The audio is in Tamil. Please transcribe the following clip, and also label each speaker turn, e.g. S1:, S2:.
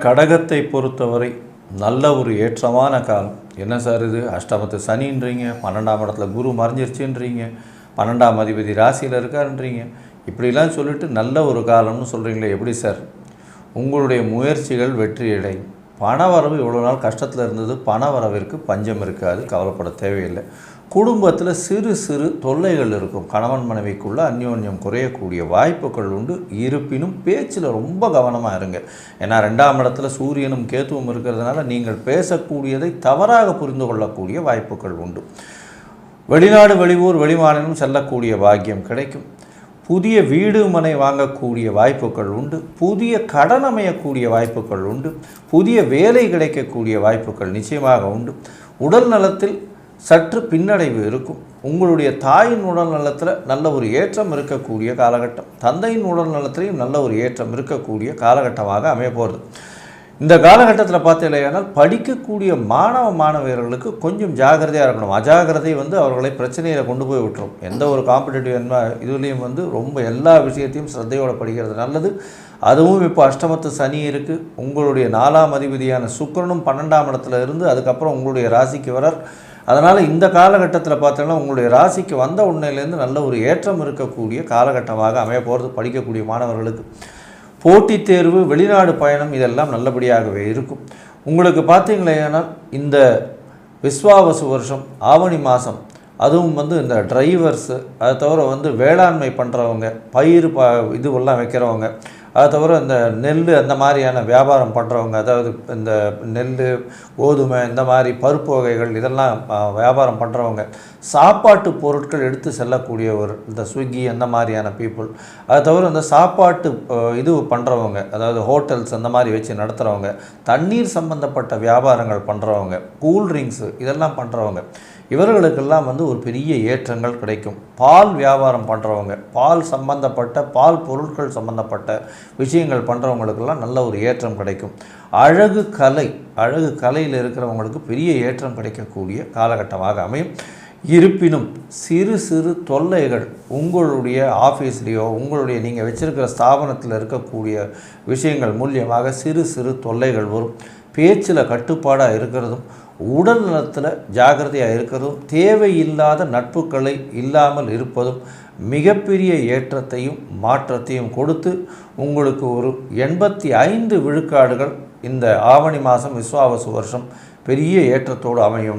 S1: கடகத்தை பொறுத்தவரை நல்ல ஒரு ஏற்றமான காலம். என்ன சார் இது, அஷ்டமத்து சனின்றீங்க, 12ஆம் இடத்துல குரு மறைஞ்சிருச்சுன்றீங்க, 12ஆம் அதிபதி ராசியில் இருக்காருன்றீங்க, இப்படிலாம் சொல்லிட்டு நல்ல ஒரு காலம்னு சொல்கிறீங்களே, எப்படி சார்? உங்களுடைய முயற்சிகள் வெற்றியடையும். பணவரவு இவ்வளோ நாள் கஷ்டத்தில் இருந்தது, பணவரவிற்கு பஞ்சம் இருக்காது, கவலைப்பட தேவையில்லை. குடும்பத்தில் சிறு சிறு தொல்லைகள் இருக்கும். கணவன் மனைவிக்குள்ளே அந்யோன்யம் குறையக்கூடிய வாய்ப்புகள் உண்டு. இருப்பினும் பேச்சில் ரொம்ப கவனமாக இருங்க. ஏன்னா 2ஆம் இடத்துல சூரியனும் கேத்துவும் இருக்கிறதுனால நீங்கள் பேசக்கூடியதை தவறாக புரிந்து கொள்ளக்கூடிய வாய்ப்புகள் உண்டு. வெளிநாடு வெளியூர் வெளிமாநிலம் செல்லக்கூடிய பாக்கியம் கிடைக்கும். புதிய வீடு மனை வாங்கக்கூடிய வாய்ப்புகள் உண்டு. புதிய கடன் அமையக்கூடிய வாய்ப்புகள் உண்டு. புதிய வேலை கிடைக்கக்கூடிய வாய்ப்புகள் நிச்சயமாக உண்டு. உடல் நலத்தில் சற்று பின்னடைவு இருக்கும். உங்களுடைய தாயின் உடல் நலத்தில் நல்ல ஒரு ஏற்றம் இருக்கக்கூடிய காலகட்டம். தந்தையின் உடல் நலத்திலையும் நல்ல ஒரு ஏற்றம் இருக்கக்கூடிய காலகட்டமாக அமைய போகிறது. இந்த காலகட்டத்தில் பார்த்தீங்கன்னா படிக்கக்கூடிய மாணவர்களுக்கு கொஞ்சம் ஜாகிரதையாக இருக்கணும். அஜாகிரதை அவர்களை பிரச்சனையில் கொண்டு போய் விட்டுரும். எந்த ஒரு காம்படிட்டிவ் இதுலேயும் ரொம்ப எல்லா விஷயத்தையும் சிரத்தையோடு படிக்கிறது நல்லது. அதுவும் இப்போ அஷ்டமத்து சனி இருக்குது. உங்களுடைய 4ஆம் அதிபதியான சுக்கிரனும் 12ஆம் இடத்துல இருந்து அதுக்கப்புறம் உங்களுடைய ராசிக்கு வரார். அதனால் இந்த காலகட்டத்தில் பார்த்தீங்கன்னா உங்களுடைய ராசிக்கு வந்த உடனேலேருந்து நல்ல ஒரு ஏற்றம் இருக்கக்கூடிய காலகட்டமாக அமைய போகிறது. படிக்கக்கூடிய மாணவர்களுக்கு போட்டித் தேர்வு, வெளிநாடு பயணம் இதெல்லாம் நல்லபடியாகவே இருக்கும். உங்களுக்கு பார்த்தீங்களேனால் இந்த விஸ்வாவசு வருஷம் ஆவணி மாதம், அதுவும் இந்த டிரைவர்ஸு, அதை தவிர வேளாண்மை பண்ணுறவங்க, பயிர் இதுவெல்லாம் வைக்கிறவங்க, அதை தவிர இந்த நெல் அந்த மாதிரியான வியாபாரம் பண்ணுறவங்க, அதாவது இந்த நெல், கோதுமை, இந்த மாதிரி பருப்பு வகைகள் இதெல்லாம் வியாபாரம் பண்ணுறவங்க, சாப்பாட்டு பொருட்கள் எடுத்து செல்லக்கூடியவர், இந்த ஸ்விக்கி அந்த மாதிரியான பீப்புள், அதை தவிர இந்த சாப்பாட்டு இது பண்ணுறவங்க, அதாவது ஹோட்டல்ஸ் அந்த மாதிரி வச்சு நடத்துகிறவங்க, தண்ணீர் சம்பந்தப்பட்ட வியாபாரங்கள் பண்ணுறவங்க, கூல்ட்ரிங்க்ஸு இதெல்லாம் பண்ணுறவங்க, இவர்களுக்கெல்லாம் ஒரு பெரிய ஏற்றங்கள் கிடைக்கும். பால் வியாபாரம் பண்ணுறவங்க, பால் சம்பந்தப்பட்ட பால் பொருட்கள் சம்பந்தப்பட்ட விஷயங்கள் பண்ணுறவங்களுக்கெல்லாம் நல்ல ஒரு ஏற்றம் கிடைக்கும். அழகு கலையில் இருக்கிறவங்களுக்கு பெரிய ஏற்றம் கிடைக்கக்கூடிய காலகட்டமாக அமையும். இருப்பினும் சிறு சிறு தொல்லைகள் உங்களுடைய ஆஃபீஸ்லேயோ உங்களுடைய நீங்கள் வச்சுருக்கிற ஸ்தாபனத்தில் இருக்கக்கூடிய விஷயங்கள் மூலியமாக சிறு சிறு தொல்லைகள் வரும். பேச்சில் கட்டுப்பாடாக இருக்கிறதும், உடல் நலத்தில் ஜாகிரதையாக இருக்கிறதும், தேவையில்லாத நட்புகளை இல்லாமல் இருப்பதும் மிகப்பெரிய ஏற்றத்தையும் மாற்றத்தையும் கொடுத்து உங்களுக்கு ஒரு 85 விழுக்காடுகள் இந்த ஆவணி மாதம் விஸ்வாவசு வருஷம் பெரிய ஏற்றத்தோடு அமையும்.